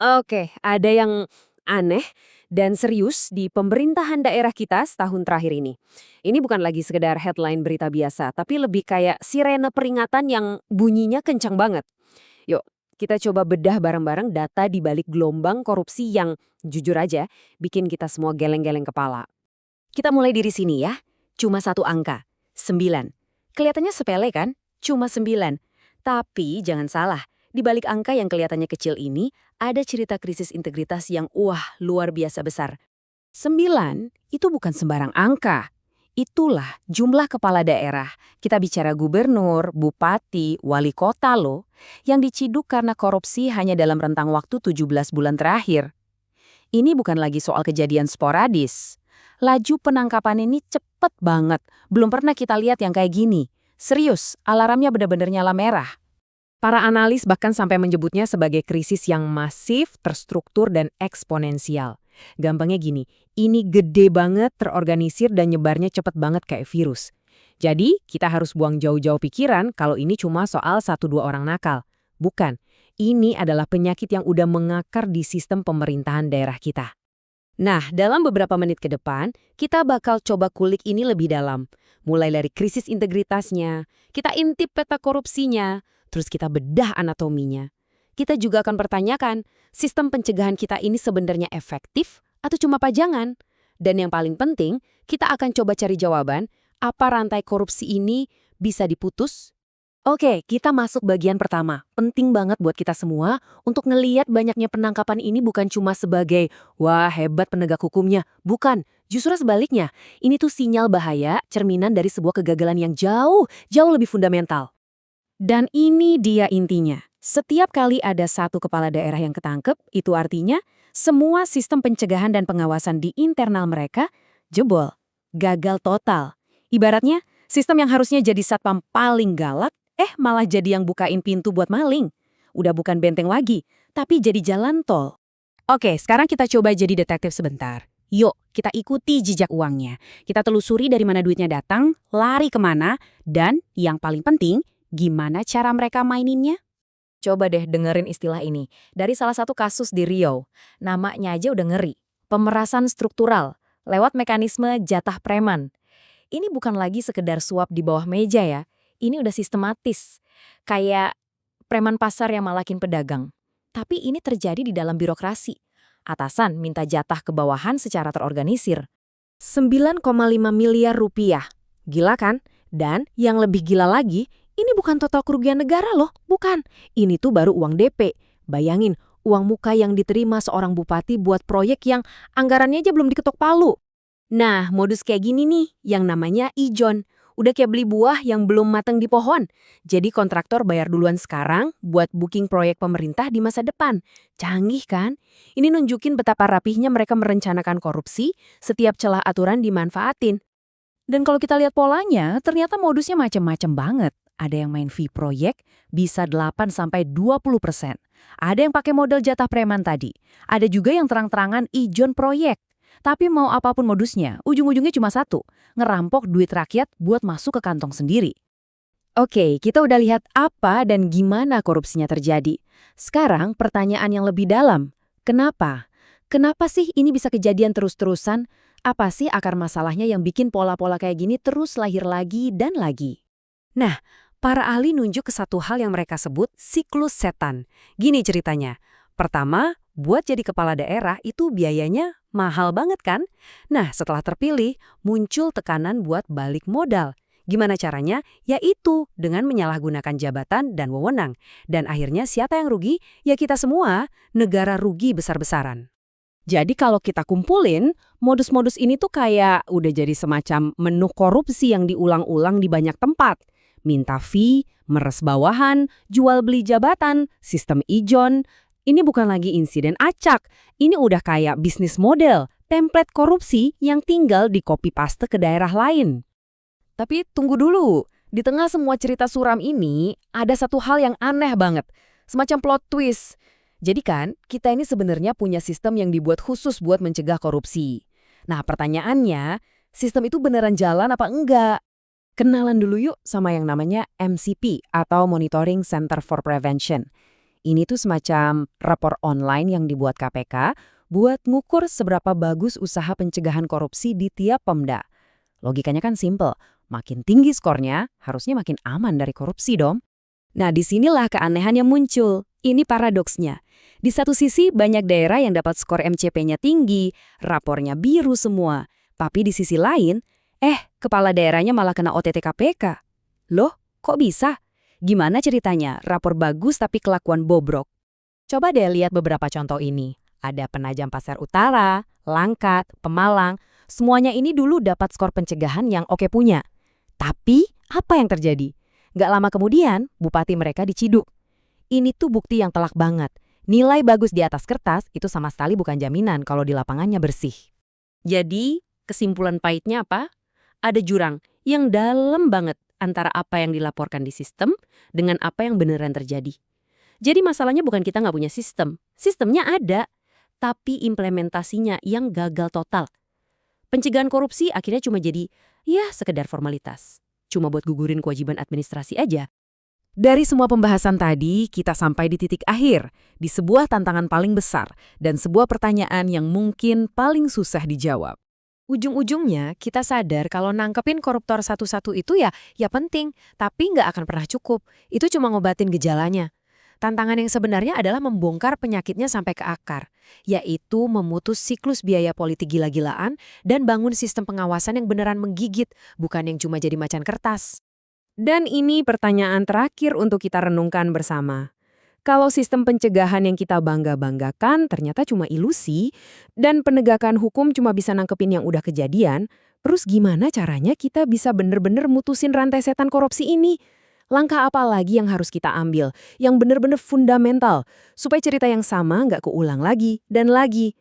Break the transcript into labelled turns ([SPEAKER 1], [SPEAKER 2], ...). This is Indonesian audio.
[SPEAKER 1] Oke, ada yang aneh dan serius di pemerintahan daerah kita setahun terakhir ini. Ini bukan lagi sekedar headline berita biasa, tapi lebih kayak sirene peringatan yang bunyinya kencang banget. Yuk, kita coba bedah bareng-bareng data di balik gelombang korupsi yang jujur aja bikin kita semua geleng-geleng kepala. Kita mulai dari sini ya. Cuma satu angka, 9. Kelihatannya sepele kan? Cuma 9. Tapi jangan salah, di balik angka yang kelihatannya kecil ini, ada cerita krisis integritas yang luar biasa besar. 9 itu bukan sembarang angka. Itulah jumlah kepala daerah. Kita bicara gubernur, bupati, wali kota loh, yang diciduk karena korupsi hanya dalam rentang waktu 17 bulan terakhir. Ini bukan lagi soal kejadian sporadis. Laju penangkapan ini cepet banget. Belum pernah kita lihat yang kayak gini. Serius, alarmnya benar-benar nyala merah. Para analis bahkan sampai menyebutnya sebagai krisis yang masif, terstruktur, dan eksponensial. Gampangnya gini, ini gede banget, terorganisir, dan nyebarnya cepet banget kayak virus. Jadi, kita harus buang jauh-jauh pikiran kalau ini cuma soal 1-2 orang nakal. Bukan, ini adalah penyakit yang udah mengakar di sistem pemerintahan daerah kita. Nah, dalam beberapa menit ke depan, kita bakal coba kulik ini lebih dalam. Mulai dari krisis integritasnya, kita intip peta korupsinya, terus kita bedah anatominya. Kita juga akan pertanyakan, sistem pencegahan kita ini sebenarnya efektif atau cuma pajangan? Dan yang paling penting, kita akan coba cari jawaban, apa rantai korupsi ini bisa diputus? Oke, kita masuk bagian pertama. Penting banget buat kita semua untuk ngeliat banyaknya penangkapan ini bukan cuma sebagai, wah hebat penegak hukumnya. Bukan, justru sebaliknya. Ini tuh sinyal bahaya, cerminan dari sebuah kegagalan yang jauh lebih fundamental. Dan ini dia intinya. Setiap kali ada satu kepala daerah yang ketangkep, itu artinya semua sistem pencegahan dan pengawasan di internal mereka jebol, gagal total. Ibaratnya, sistem yang harusnya jadi satpam paling galak, malah jadi yang bukain pintu buat maling. Udah bukan benteng lagi, tapi jadi jalan tol. Oke, sekarang kita coba jadi detektif sebentar. Yuk, kita ikuti jejak uangnya. Kita telusuri dari mana duitnya datang, lari kemana, dan yang paling penting, gimana cara mereka maininnya? Coba deh dengerin istilah ini. Dari salah satu kasus di Riau. Namanya aja udah ngeri. Pemerasan struktural, lewat mekanisme jatah preman. Ini bukan lagi sekedar suap di bawah meja ya. Ini udah sistematis. Kayak preman pasar yang malakin pedagang. Tapi ini terjadi di dalam birokrasi. Atasan minta jatah ke bawahan secara terorganisir. 9,5 miliar rupiah. Gila kan? Dan yang lebih gila lagi, ini bukan total kerugian negara loh, bukan. Ini tuh baru uang DP. Bayangin, uang muka yang diterima seorang bupati buat proyek yang anggarannya aja belum diketok palu. Nah, modus kayak gini nih, yang namanya ijon. Udah kayak beli buah yang belum matang di pohon. Jadi kontraktor bayar duluan sekarang buat booking proyek pemerintah di masa depan. Canggih kan? Ini nunjukin betapa rapihnya mereka merencanakan korupsi, setiap celah aturan dimanfaatin. Dan kalau kita lihat polanya, ternyata modusnya macam-macam banget. Ada yang main fee proyek, bisa 8-20%. Ada yang pakai model jatah preman tadi. Ada juga yang terang-terangan ijon proyek. Tapi mau apapun modusnya, ujung-ujungnya cuma satu, ngerampok duit rakyat buat masuk ke kantong sendiri. Oke, kita udah lihat apa dan gimana korupsinya terjadi. Sekarang pertanyaan yang lebih dalam, kenapa? Kenapa sih ini bisa kejadian terus-terusan? Apa sih akar masalahnya yang bikin pola-pola kayak gini terus lahir lagi dan lagi? Nah, para ahli nunjuk ke satu hal yang mereka sebut siklus setan. Gini ceritanya. Pertama, buat jadi kepala daerah itu biayanya mahal banget kan? Nah, setelah terpilih, muncul tekanan buat balik modal. Gimana caranya? Yaitu dengan menyalahgunakan jabatan dan wewenang. Dan akhirnya siapa yang rugi? Ya kita semua, negara rugi besar-besaran. Jadi kalau kita kumpulin, modus-modus ini tuh kayak udah jadi semacam menu korupsi yang diulang-ulang di banyak tempat. Minta fee, meres bawahan, jual beli jabatan, sistem ijon. Ini bukan lagi insiden acak, ini udah kayak bisnis model, template korupsi yang tinggal di copy paste ke daerah lain. Tapi tunggu dulu, di tengah semua cerita suram ini, ada satu hal yang aneh banget, semacam plot twist. Jadi kan, kita ini sebenarnya punya sistem yang dibuat khusus buat mencegah korupsi. Nah pertanyaannya, sistem itu beneran jalan apa enggak? Kenalan dulu yuk sama yang namanya MCP atau Monitoring Center for Prevention.
[SPEAKER 2] Ini tuh semacam rapor online yang dibuat KPK buat ngukur seberapa bagus usaha pencegahan korupsi di tiap Pemda. Logikanya kan simple, makin tinggi skornya, harusnya makin aman dari korupsi dong.
[SPEAKER 3] Nah, disinilah keanehan yang muncul. Ini paradoksnya. Di satu sisi, banyak daerah yang dapat skor MCP-nya tinggi, rapornya biru semua. Tapi di sisi lain, kepala daerahnya malah kena OTT KPK. Loh, kok bisa? Gimana ceritanya? Rapor bagus tapi kelakuan bobrok.
[SPEAKER 2] Coba deh lihat beberapa contoh ini. Ada Penajam Pasir Utara, Langkat, Pemalang, semuanya ini dulu dapat skor pencegahan yang oke punya. Tapi, apa yang terjadi? Nggak lama kemudian, bupati mereka diciduk. Ini tuh bukti yang telak banget. Nilai bagus di atas kertas itu sama sekali bukan jaminan kalau di lapangannya bersih.
[SPEAKER 1] Jadi, kesimpulan pahitnya apa? Ada jurang yang dalam banget antara apa yang dilaporkan di sistem dengan apa yang beneran terjadi. Jadi masalahnya bukan kita nggak punya sistem. Sistemnya ada, tapi implementasinya yang gagal total. Pencegahan korupsi akhirnya cuma jadi, ya sekedar formalitas. Cuma buat gugurin kewajiban administrasi aja.
[SPEAKER 2] Dari semua pembahasan tadi, kita sampai di titik akhir, di sebuah tantangan paling besar dan sebuah pertanyaan yang mungkin paling susah dijawab.
[SPEAKER 4] Ujung-ujungnya kita sadar kalau nangkepin koruptor satu-satu itu ya penting, tapi nggak akan pernah cukup. Itu cuma ngobatin gejalanya. Tantangan yang sebenarnya adalah membongkar penyakitnya sampai ke akar, yaitu memutus siklus biaya politik gila-gilaan dan bangun sistem pengawasan yang beneran menggigit, bukan yang cuma jadi macan kertas.
[SPEAKER 1] Dan ini pertanyaan terakhir untuk kita renungkan bersama. Kalau sistem pencegahan yang kita bangga-banggakan ternyata cuma ilusi, dan penegakan hukum cuma bisa nangkepin yang udah kejadian, terus gimana caranya kita bisa bener-bener mutusin rantai setan korupsi ini? Langkah apa lagi yang harus kita ambil, yang bener-bener fundamental, supaya cerita yang sama nggak keulang lagi dan lagi?